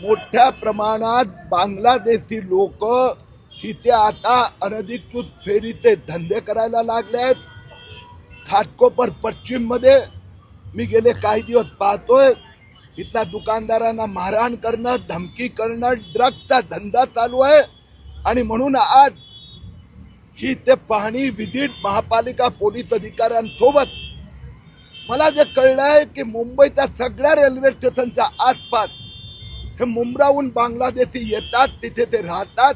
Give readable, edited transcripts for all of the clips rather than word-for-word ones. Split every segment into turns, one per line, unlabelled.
मोठ्या प्रमाणात बांगलादेशी लोक इथे आता अनधिकृत फेरीचे धंदे करायला लागले आहेत। घाटकोपर पश्चिम मध्ये मी गेले काही दिवस पाहतोय, इथल्या दुकानदारांना मारहाण करणं, धमकी करणं, ड्रग्सचा धंदा चालू आहे। आणि म्हणून आज ही ते पाहणी विजिट महापालिका पोलीस अधिकाऱ्यांसोबत मला जे कळलंय की मुंबईच्या सगळ्या रेल्वे स्टेशनच्या आसपास हे मुंब्राहून बांगलादेशी येतात, तिथे ते राहतात।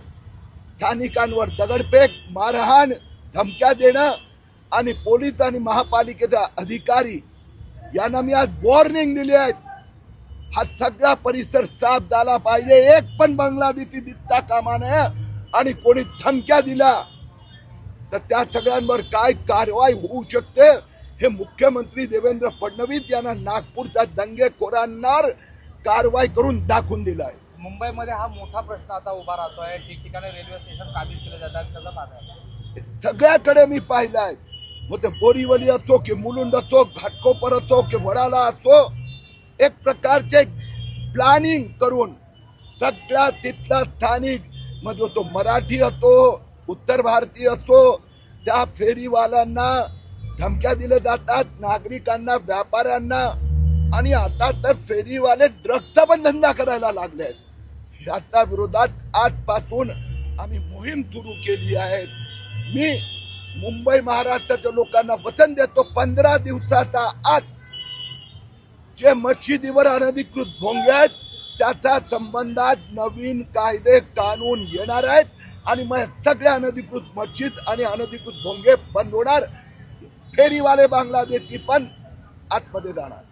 स्थानिकांवर दगडफेक, मारहाण, धमक्या देणं आणि पोलीस आणि महापालिकेचा अधिकारी यांना मी आज वॉर्निंग दिली आहे। हा सगळा परिसर साफ झाला पाहिजे, एक पण बांगलादेशी दिसता कामा नये। आणि कोणी धमक्या दिला तर त्या सगळ्यांवर काय कारवाई होऊ शकते हे मुख्यमंत्री देवेंद्र फडणवीस यांना नागपूरच्या दंगेखोरांवर कारवाई करून दाखवून दिला आहे।
मुंबईमध्ये हा मोठा प्रश्न आता उभा राहतोय, ठिकठिकाणी रेल्वे स्टेशन काबीज केले जातात, कसं पाहताय?
सगळ्याकडे मी पाहिलंय, मग ते बोरीवली असो की मुलुंड असो, घाटकोपर असो की वडाला असो, एक प्रकारचे प्लॅनिंग करून सगळा तिथला स्थानिक म्हणजे तो मराठी असो, उत्तर भारतीय असो, त्या फेरीवाल्यांना धमक्या दिल्या जातात, नागरिकांना, व्यापाऱ्यांना। आणि आता तर फेरीवाले ड्रग्सचा पण धंदा करायला लागले आहेत। याच्या विरोधात आजपासून आम्ही मोहीम सुरू केली आहे। मी मुंबई महाराष्ट्राच्या लोकांना वचन देतो, 15 दिवसाचा आत जे मशिदीवर अनधिकृत भोंगे आहेत त्याच्या संबंधात नवीन कायदे कानून येणार आहेत आणि मग सगळ्या अनधिकृत मस्जिद आणि अनधिकृत भोंगे बंद होणार। फेरीवाले बांगलादेशी पण आतमध्ये जाणार।